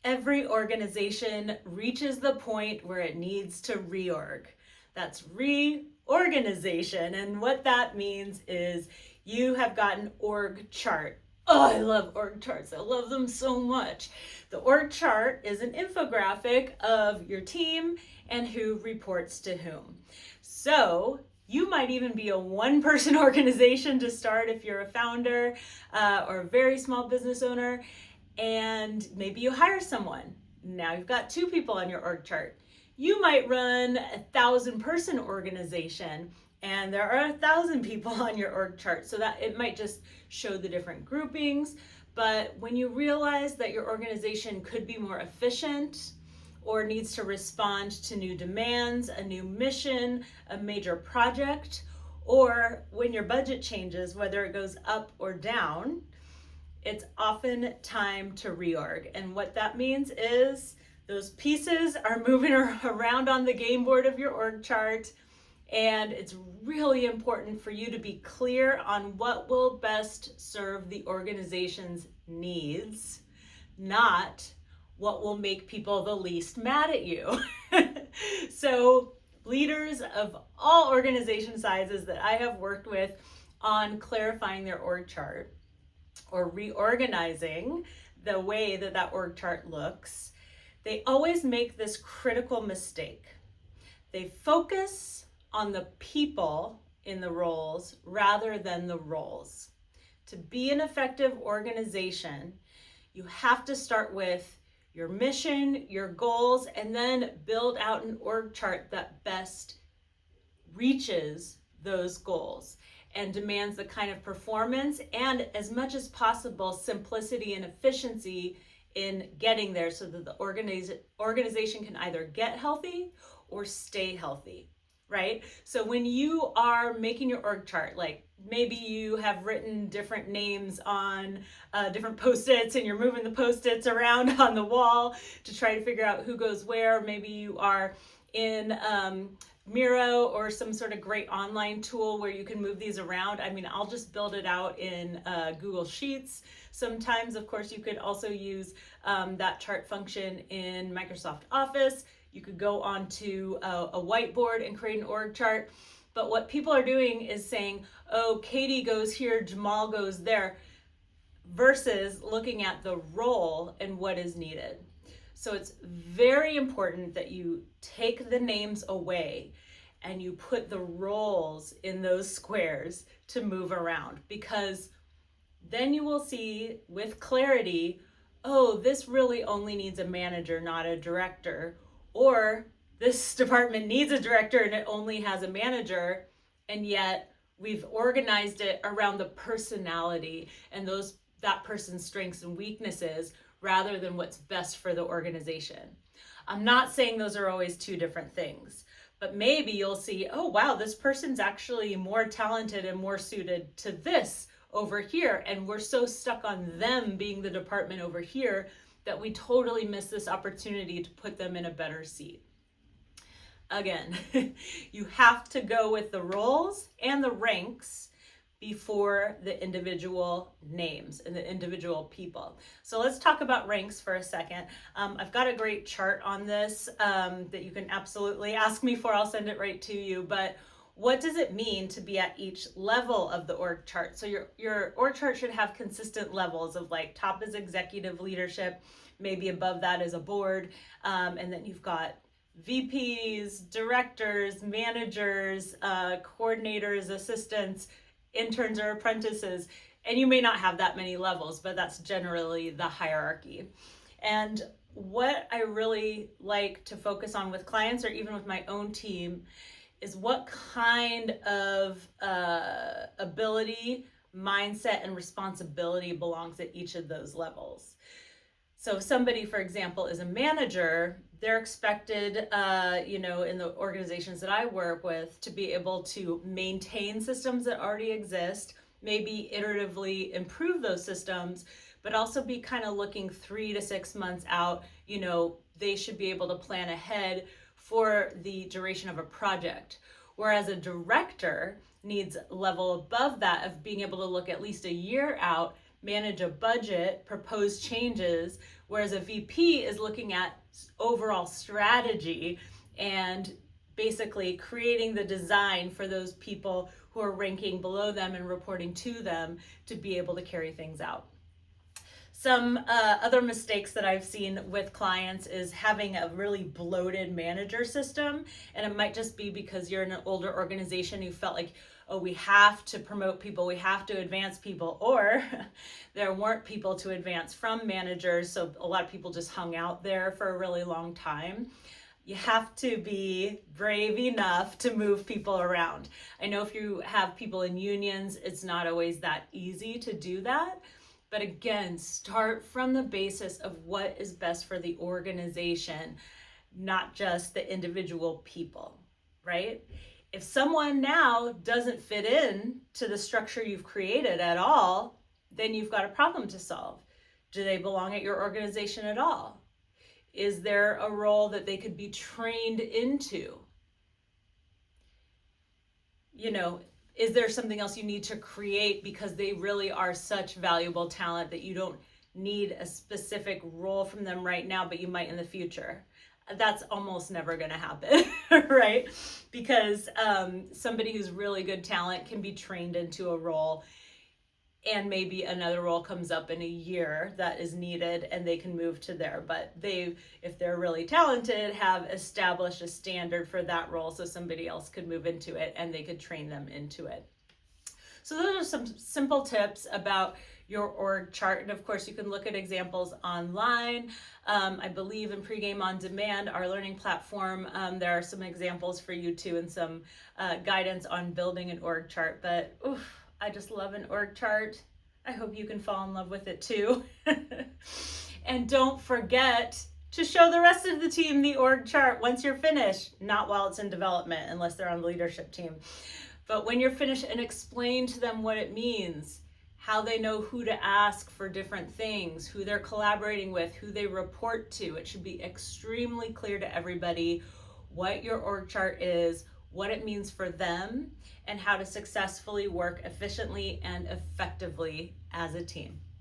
Every organization reaches the point where it needs to reorg. That's reorganization. And what that means is you have got an org chart. Oh, I love org charts. I love them so much. The org chart is an infographic of your team and who reports to whom. So you might even be a one-person organization to start if you're a founder or a very small business owner, and maybe you hire someone. Now you've got 2 people on your org chart. You might run a 1,000-person organization and there are 1,000 people on your org chart, so that it might just show the different groupings. But when you realize that your organization could be more efficient or needs to respond to new demands, a new mission, a major project, or when your budget changes, whether it goes up or down, it's often time to reorg. And what that means is those pieces are moving around on the game board of your org chart, and it's really important for you to be clear on what will best serve the organization's needs, not what will make people the least mad at you. So leaders of all organization sizes that I have worked with on clarifying their org chart or reorganizing the way that that org chart looks, they always make this critical mistake. They focus on the people in the roles rather than the roles. To be an effective organization, you have to start with your mission, your goals, and then build out an org chart that best reaches those goals and demands the kind of performance and, as much as possible, simplicity and efficiency in getting there so that the organization can either get healthy or stay healthy, right? So when you are making your org chart, like maybe you have written different names on different Post-its and you're moving the Post-its around on the wall to try to figure out who goes where. Maybe you are in Miro or some sort of great online tool where you can move these around. I mean, I'll just build it out in Google Sheets. Sometimes, of course, you could also use that chart function in Microsoft Office. You could go onto a whiteboard and create an org chart. But what people are doing is saying, oh, Katie goes here, Jamal goes there, versus looking at the role and what is needed. So it's very important that you take the names away and you put the roles in those squares to move around, because then you will see with clarity, oh, this really only needs a manager, not a director, or this department needs a director and it only has a manager, and yet we've organized it around the personality and that person's strengths and weaknesses rather than what's best for the organization. I'm not saying those are always 2 different things, but maybe you'll see, oh wow, this person's actually more talented and more suited to this over here, and we're so stuck on them being the department over here that we totally miss this opportunity to put them in a better seat. Again, you have to go with the roles and the ranks before the individual names and the individual people. So let's talk about ranks for a second. I've got a great chart on this that you can absolutely ask me for. I'll send it right to you. But what does it mean to be at each level of the org chart? So your org chart should have consistent levels of, like, top is executive leadership, maybe above that is a board, and then you've got VPs, directors, managers, coordinators, assistants, interns or apprentices, and you may not have that many levels, but that's generally the hierarchy. And what I really like to focus on with clients, or even with my own team, is what kind of ability, mindset, and responsibility belongs at each of those levels. So if somebody, for example, is a manager, they're expected, in the organizations that I work with, to be able to maintain systems that already exist, maybe iteratively improve those systems, but also be kind of looking 3 to 6 months out. They should be able to plan ahead for the duration of a project. Whereas a director needs a level above that of being able to look at least a year out manage a budget, propose changes, whereas a VP is looking at overall strategy and basically creating the design for those people who are ranking below them and reporting to them to be able to carry things out. Some other mistakes that I've seen with clients is having a really bloated manager system. And it might just be because you're in an older organization, you felt like, oh, we have to promote people, we have to advance people, or there weren't people to advance from managers. So a lot of people just hung out there for a really long time. You have to be brave enough to move people around. I know if you have people in unions, it's not always that easy to do that. But again, start from the basis of what is best for the organization, not just the individual people, right? If someone now doesn't fit in to the structure you've created at all, then you've got a problem to solve. Do they belong at your organization at all? Is there a role that they could be trained into? You know, is there something else you need to create because they really are such valuable talent that you don't need a specific role from them right now, but you might in the future? That's almost never going to happen, right? Because somebody who's really good talent can be trained into a role, and maybe another role comes up in a year that is needed and they can move to there. But they, if they're really talented, have established a standard for that role so somebody else could move into it and they could train them into it. So those are some simple tips about your org chart. And of course, you can look at examples online. I believe in Pregame On Demand, our learning platform, there are some examples for you too, and some guidance on building an org chart. But I just love an org chart. I hope you can fall in love with it too. And don't forget to show the rest of the team the org chart once you're finished, not while it's in development, unless they're on the leadership team. But when you're finished, and explain to them what it means, how they know who to ask for different things, who they're collaborating with, who they report to. It should be extremely clear to everybody what your org chart is, what it means for them, and how to successfully work efficiently and effectively as a team.